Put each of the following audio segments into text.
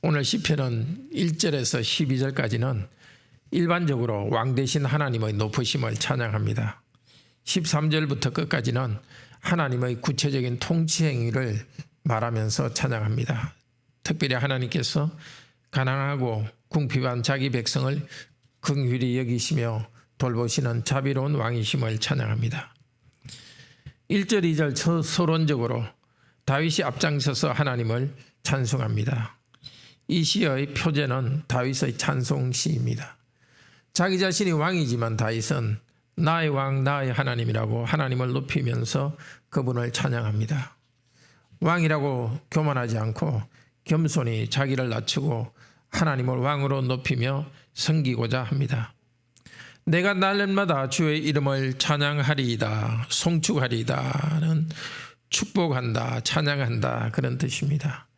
오늘 시편은 1절에서 12절까지는 일반적으로 왕 대신 하나님의 높으심을 찬양합니다. 13절부터 끝까지는 하나님의 구체적인 통치 행위를 말하면서 찬양합니다. 특별히 하나님께서 가난하고 궁핍한 자기 백성을 긍휼히 여기시며 돌보시는 자비로운 왕이심을 찬양합니다. 1절, 2절 서론적으로 다윗이 앞장서서 하나님을 찬송합니다. 이 시의 표제는 다윗의 찬송시입니다. 자기 자신이 왕이지만 다윗은 나의 왕 나의 하나님이라고 하나님을 높이면서 그분을 찬양합니다. 왕이라고 교만하지 않고 겸손히 자기를 낮추고 하나님을 왕으로 높이며 섬기고자 합니다. 내가 날마다 주의 이름을 찬양하리이다, 송축하리이다는 축복한다, 찬양한다 그런 뜻입니다.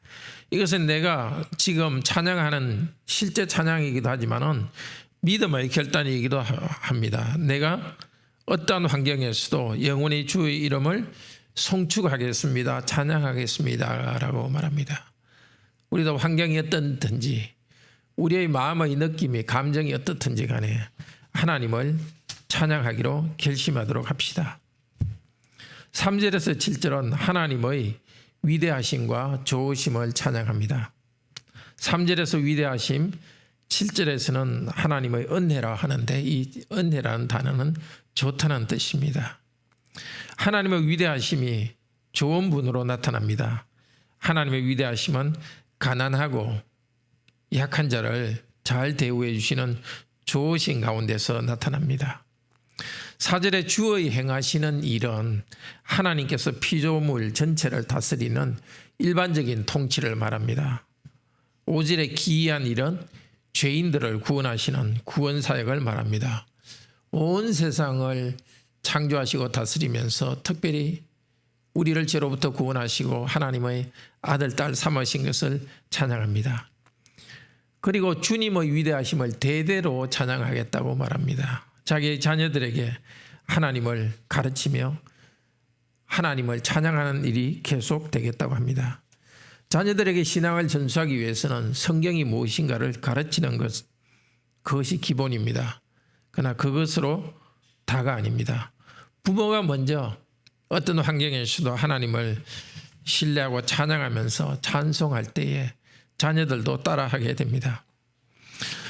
이것은 내가 지금 찬양하는 실제 찬양이기도 하지만은 믿음의 결단이기도 합니다. 내가 어떠한 환경에서도 영원히 주의 이름을 송축하겠습니다, 찬양하겠습니다 라고 말합니다. 우리도 환경이 어떻든지 우리의 마음의 느낌이 감정이 어떻든지 간에 하나님을 찬양하기로 결심하도록 합시다. 3절에서 7절은 하나님의 위대하심과 좋으심을 찬양합니다. 3절에서 위대하심, 7절에서는 하나님의 은혜라 하는데 이 은혜라는 단어는 좋다는 뜻입니다. 하나님의 위대하심이 좋은 분으로 나타납니다. 하나님의 위대하심은 가난하고 약한 자를 잘 대우해 주시는 좋으신 가운데서 나타납니다. 4절에 주의 행하시는 일은 하나님께서 피조물 전체를 다스리는 일반적인 통치를 말합니다. 5절에 기이한 일은 죄인들을 구원하시는 구원사역을 말합니다. 온 세상을 창조하시고 다스리면서 특별히 우리를 죄로부터 구원하시고 하나님의 아들, 딸 삼으신 것을 찬양합니다. 그리고 주님의 위대하심을 대대로 찬양하겠다고 말합니다. 자기 자녀들에게 하나님을 가르치며 하나님을 찬양하는 일이 계속되겠다고 합니다. 자녀들에게 신앙을 전수하기 위해서는 성경이 무엇인가를 가르치는 그것이 기본입니다. 그러나 그것으로 다가 아닙니다. 부모가 먼저 어떤 환경에서도 하나님을 신뢰하고 찬양하면서 찬송할 때에 자녀들도 따라하게 됩니다.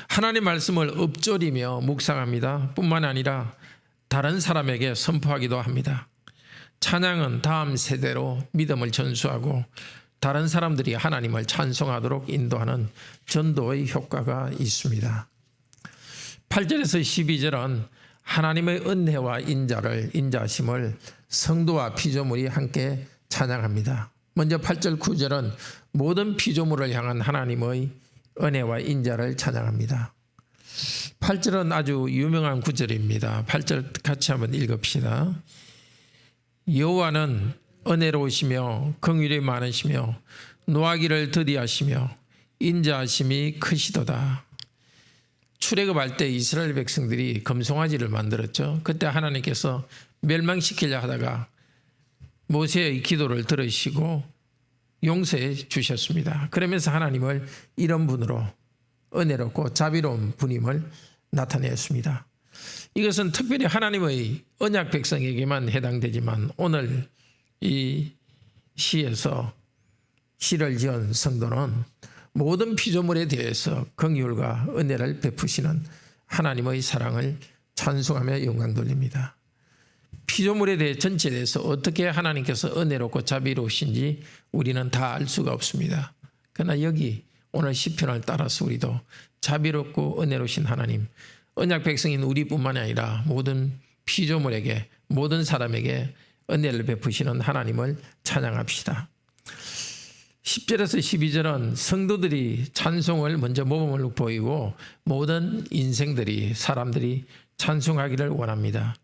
하나님 말씀을 읊조리며 묵상합니다. 뿐만 아니라 다른 사람에게 선포하기도 합니다. 찬양은 다음 세대로 믿음을 전수하고 다른 사람들이 하나님을 찬송하도록 인도하는 전도의 효과가 있습니다. 8절에서 12절은 하나님의 은혜와 인자심을 성도와 피조물이 함께 찬양합니다. 먼저 8절 9절은 모든 피조물을 향한 하나님의 은혜와 인자를 찬양합니다. 8절은 아주 유명한 구절입니다. 8절 같이 한번 읽읍시다. 여호와는 은혜로우시며 긍휼이 많으시며 노하기를 더디하시며 인자하심이 크시도다. 출애굽할 때 이스라엘 백성들이 금송아지를 만들었죠. 그때 하나님께서 멸망시키려 하다가 모세의 기도를 들으시고 용서해 주셨습니다. 그러면서 하나님을 이런 분으로 은혜롭고 자비로운 분임을 나타내었습니다. 이것은 특별히 하나님의 언약 백성에게만 해당되지만 오늘 이 시에서 시를 지은 성도는 모든 피조물에 대해서 긍휼과 은혜를 베푸시는 하나님의 사랑을 찬송하며 영광 돌립니다. 피조물에 대해 전체에 대해서 어떻게 하나님께서 은혜롭고 자비로우신지 우리는 다 알 수가 없습니다. 그러나 여기 오늘 시편을 따라서 우리도 자비롭고 은혜로우신 하나님, 언약 백성인 우리뿐만 아니라 모든 피조물에게 모든 사람에게 은혜를 베푸시는 하나님을 찬양합시다. 10절에서 12절은 성도들이 찬송을 먼저 모범을 보이고 모든 인생들이 사람들이 찬송하기를 원합니다.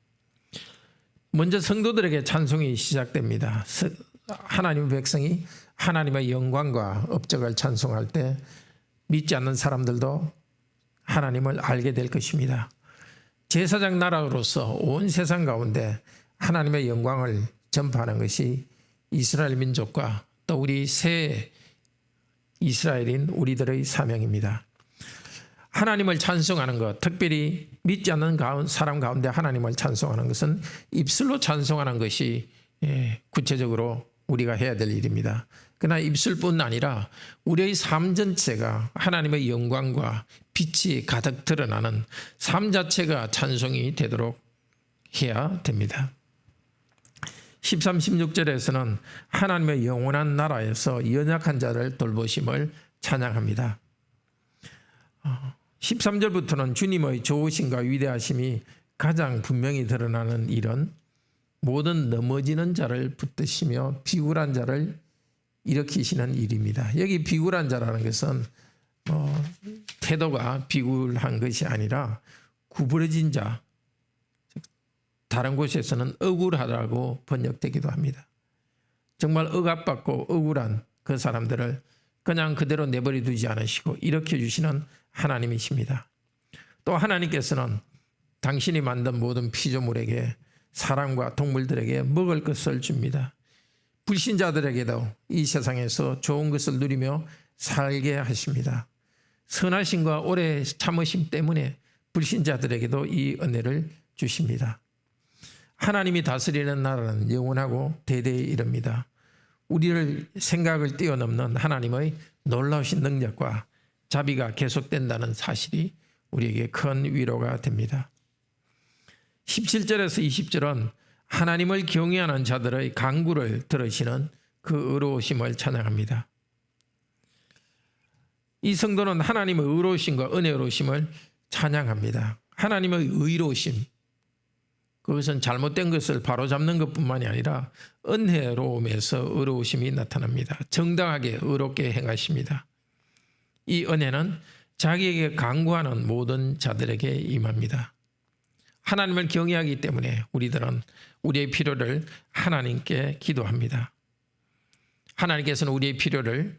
먼저 성도들에게 찬송이 시작됩니다. 하나님의 백성이 하나님의 영광과 업적을 찬송할 때 믿지 않는 사람들도 하나님을 알게 될 것입니다. 제사장 나라로서 온 세상 가운데 하나님의 영광을 전파하는 것이 이스라엘 민족과 또 우리 새 이스라엘인 우리들의 사명입니다. 하나님을 찬송하는 것, 특별히 믿지 않는 사람 가운데 하나님을 찬송하는 것은 입술로 찬송하는 것이 구체적으로 우리가 해야 될 일입니다. 그러나 입술뿐 아니라 우리의 삶 전체가 하나님의 영광과 빛이 가득 드러나는 삶 자체가 찬송이 되도록 해야 됩니다. 13, 16절에서는 하나님의 영원한 나라에서 연약한 자를 돌보심을 찬양합니다. 13절부터는 주님의 좋으심과 위대하심이 가장 분명히 드러나는 일은 모든 넘어지는 자를 붙드시며 비굴한 자를 일으키시는 일입니다. 여기 비굴한 자라는 것은 태도가 비굴한 것이 아니라 구부러진 자, 다른 곳에서는 억울하다고 번역되기도 합니다. 정말 억압받고 억울한 그 사람들을 그냥 그대로 내버려 두지 않으시고 일으켜주시는 하나님이십니다. 또 하나님께서는 당신이 만든 모든 피조물에게 사람과 동물들에게 먹을 것을 줍니다. 불신자들에게도 이 세상에서 좋은 것을 누리며 살게 하십니다. 선하심과 오래 참으심 때문에 불신자들에게도 이 은혜를 주십니다. 하나님이 다스리는 나라는 영원하고 대대에 이릅니다. 우리를 생각을 뛰어넘는 하나님의 놀라우신 능력과 자비가 계속된다는 사실이 우리에게 큰 위로가 됩니다. 17절에서 20절은 하나님을 경외하는 자들의 간구를 들으시는 그 의로우심을 찬양합니다. 이 성도는 하나님의 의로우심과 은혜로우심을 찬양합니다. 하나님의 의로우심, 그것은 잘못된 것을 바로잡는 것뿐만이 아니라 은혜로움에서 의로우심이 나타납니다. 정당하게 의롭게 행하십니다. 이 은혜는 자기에게 간구하는 모든 자들에게 임합니다. 하나님을 경외하기 때문에 우리들은 우리의 필요를 하나님께 기도합니다. 하나님께서는 우리의 필요를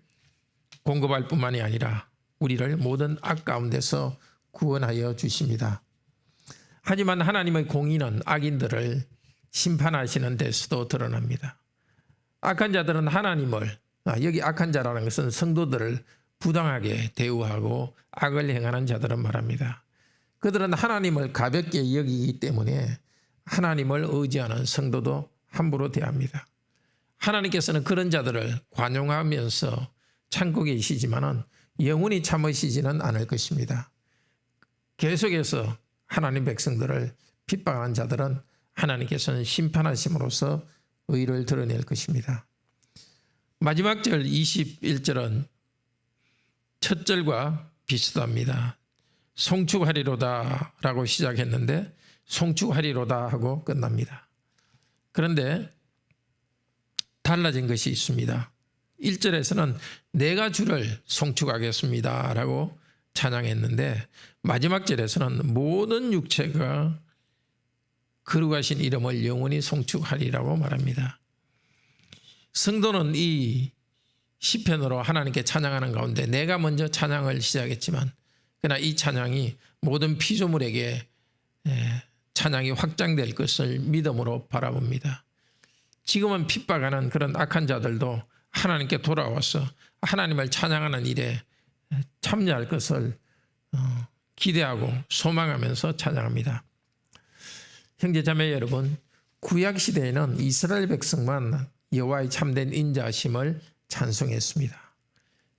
공급할 뿐만이 아니라 우리를 모든 악 가운데서 구원하여 주십니다. 하지만 하나님의 공의는 악인들을 심판하시는 데서도 드러납니다. 악한 자들은 하나님을, 여기 악한 자라는 것은 성도들을 부당하게 대우하고 악을 행하는 자들은 말합니다. 그들은 하나님을 가볍게 여기기 때문에 하나님을 의지하는 성도도 함부로 대합니다. 하나님께서는 그런 자들을 관용하면서 참고 계시지만 영원히 참으시지는 않을 것입니다. 계속해서 하나님 백성들을 핍박하는 자들은 하나님께서는 심판하심으로써 의를 드러낼 것입니다. 마지막 절 21절은 첫 절과 비슷합니다. 송축하리로다 라고 시작했는데 송축하리로다 하고 끝납니다. 그런데 달라진 것이 있습니다. 1절에서는 내가 주를 송축하겠습니다 라고 찬양했는데 마지막 절에서는 모든 육체가 거룩하신 이름을 영원히 송축하리라고 말합니다. 성도는 이 시편으로 하나님께 찬양하는 가운데 내가 먼저 찬양을 시작했지만 그러나 이 찬양이 모든 피조물에게 찬양이 확장될 것을 믿음으로 바라봅니다. 지금은 핍박하는 그런 악한 자들도 하나님께 돌아와서 하나님을 찬양하는 일에 참여할 것을 기대하고 소망하면서 찬양합니다. 형제자매 여러분, 구약시대에는 이스라엘 백성만 여호와의 참된 인자하심을 찬송했습니다.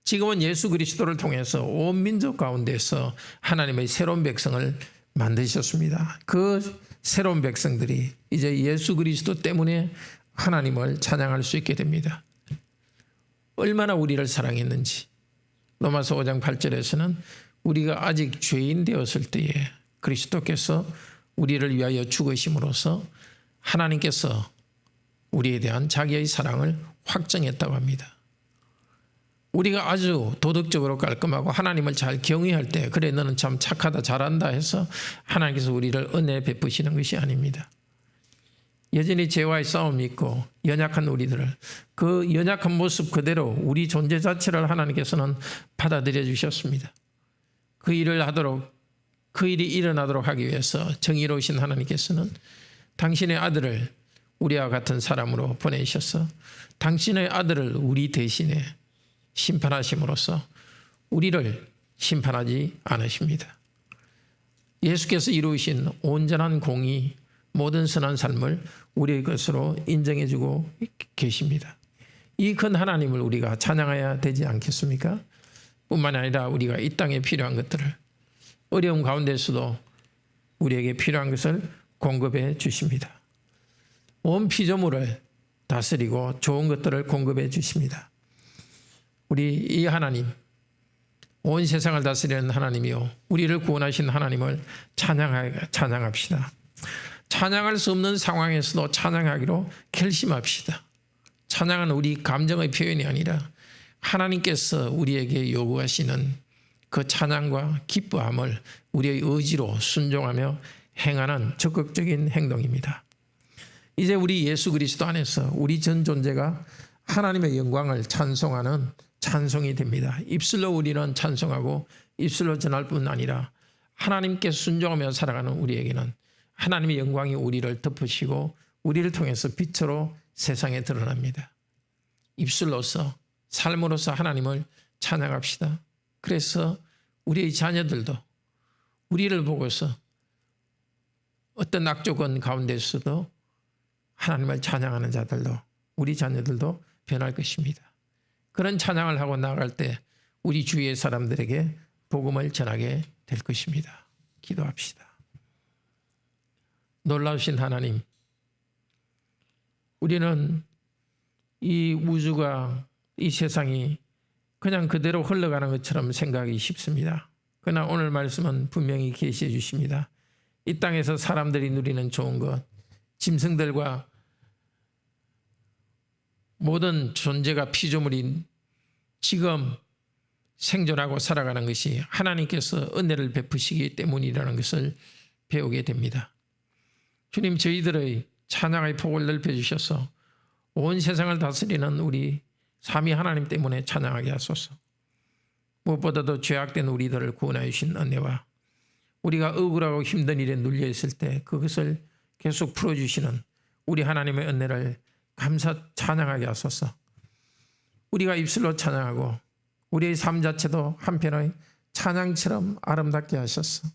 지금은 예수 그리스도를 통해서 온 민족 가운데서 하나님의 새로운 백성을 만드셨습니다. 그 새로운 백성들이 이제 예수 그리스도 때문에 하나님을 찬양할 수 있게 됩니다. 얼마나 우리를 사랑했는지. 로마서 5장 8절에서는 우리가 아직 죄인 되었을 때에 그리스도께서 우리를 위하여 죽으심으로써 하나님께서 우리에 대한 자기의 사랑을 확정했다고 합니다. 우리가 아주 도덕적으로 깔끔하고 하나님을 잘 경외할 때 그래 너는 참 착하다 잘한다 해서 하나님께서 우리를 은혜 베푸시는 것이 아닙니다. 여전히 죄와의 싸움이 있고 연약한 우리들을 그 연약한 모습 그대로 우리 존재 자체를 하나님께서는 받아들여 주셨습니다. 그 일을 하도록 그 일이 일어나도록 하기 위해서 정의로우신 하나님께서는 당신의 아들을 우리와 같은 사람으로 보내셔서 당신의 아들을 우리 대신에 심판하심으로써 우리를 심판하지 않으십니다. 예수께서 이루신 온전한 공의, 모든 선한 삶을 우리의 것으로 인정해주고 계십니다. 이 큰 하나님을 우리가 찬양해야 되지 않겠습니까? 뿐만 아니라 우리가 이 땅에 필요한 것들을 어려움 가운데서도 우리에게 필요한 것을 공급해 주십니다. 온 피조물을 다스리고 좋은 것들을 공급해 주십니다. 우리 이 하나님, 온 세상을 다스리는 하나님이요, 우리를 구원하신 하나님을 찬양합시다. 찬양할 수 없는 상황에서도 찬양하기로 결심합시다. 찬양은 우리 감정의 표현이 아니라 하나님께서 우리에게 요구하시는 그 찬양과 기뻐함을 우리의 의지로 순종하며 행하는 적극적인 행동입니다. 이제 우리 예수 그리스도 안에서 우리 전 존재가 하나님의 영광을 찬송하는 찬송이 됩니다. 입술로 우리는 찬송하고 입술로 전할 뿐 아니라 하나님께 순종하며 살아가는 우리에게는 하나님의 영광이 우리를 덮으시고 우리를 통해서 빛으로 세상에 드러납니다. 입술로서 삶으로서 하나님을 찬양합시다. 그래서 우리의 자녀들도 우리를 보고서 어떤 악조건 가운데서도 하나님을 찬양하는 자들도 우리 자녀들도 변할 것입니다. 그런 찬양을 하고 나아갈 때 우리 주위의 사람들에게 복음을 전하게 될 것입니다. 기도합시다. 놀라우신 하나님, 우리는 이 우주가, 이 세상이 그냥 그대로 흘러가는 것처럼 생각하기 쉽습니다. 그러나 오늘 말씀은 분명히 계시해 주십니다. 이 땅에서 사람들이 누리는 좋은 것, 짐승들과 모든 존재가 피조물인 지금 생존하고 살아가는 것이 하나님께서 은혜를 베푸시기 때문이라는 것을 배우게 됩니다. 주님, 저희들의 찬양의 폭을 넓혀주셔서 온 세상을 다스리는 우리 삼위 하나님 때문에 찬양하게 하소서. 무엇보다도 죄악된 우리들을 구원하여 주신 은혜와 우리가 억울하고 힘든 일에 눌려 있을 때 그것을 계속 풀어주시는 우리 하나님의 은혜를 감사 찬양하게 하소서. 우리가 입술로 찬양하고 우리의 삶 자체도 한편의 찬양처럼 아름답게 하셔서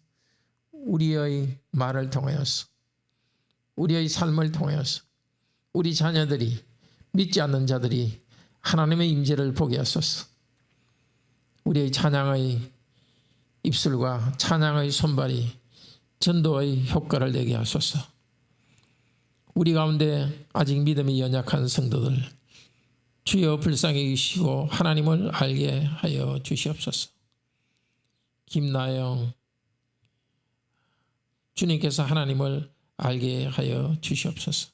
우리의 말을 통하여서 우리의 삶을 통하여서 우리 자녀들이 믿지 않는 자들이 하나님의 임재를 보게 하소서. 우리의 찬양의 입술과 찬양의 손발이 전도의 효과를 내게 하소서. 우리 가운데 아직 믿음이 연약한 성도들 주여 불쌍히 여기시고 하나님을 알게 하여 주시옵소서. 김나영, 주님께서 하나님을 알게 하여 주시옵소서.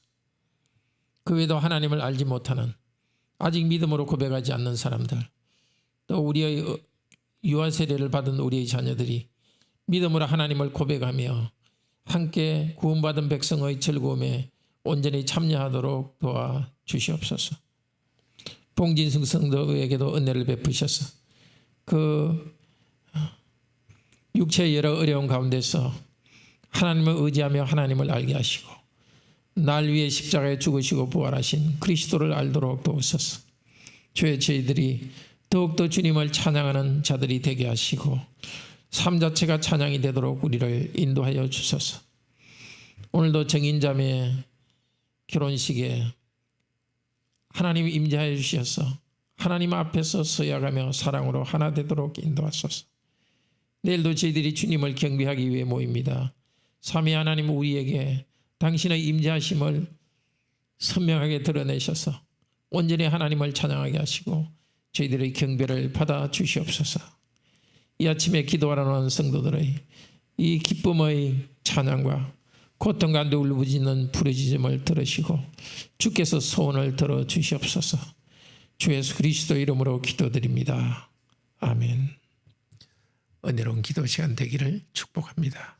그 외에도 하나님을 알지 못하는 아직 믿음으로 고백하지 않는 사람들, 또 우리의 유아 세례를 받은 우리의 자녀들이 믿음으로 하나님을 고백하며 함께 구원받은 백성의 즐거움에 온전히 참여하도록 도와주시옵소서. 봉진승 성도에게도 은혜를 베푸셔서 그 육체의 여러 어려운 가운데서 하나님을 의지하며 하나님을 알게 하시고 날 위해 십자가에 죽으시고 부활하신 그리스도를 알도록 도우소서. 주의 저희들이 더욱더 주님을 찬양하는 자들이 되게 하시고 삶 자체가 찬양이 되도록 우리를 인도하여 주소서. 오늘도 정인자매 결혼식에 하나님이 임재하여 주셔서 하나님 앞에서 서야가며 사랑으로 하나 되도록 인도하소서. 내일도 저희들이 주님을 경배하기 위해 모입니다. 삼위 하나님 우리에게 당신의 임재하심을 선명하게 드러내셔서 온전히 하나님을 찬양하게 하시고 저희들의 경배를 받아 주시옵소서. 이 아침에 기도하러 온 성도들의 이 기쁨의 찬양과 고통 가운데 울부짖는 부르짖음을 들으시고 주께서 소원을 들어 주시옵소서. 주 예수 그리스도 이름으로 기도드립니다. 아멘. 은혜로운 기도 시간 되기를 축복합니다.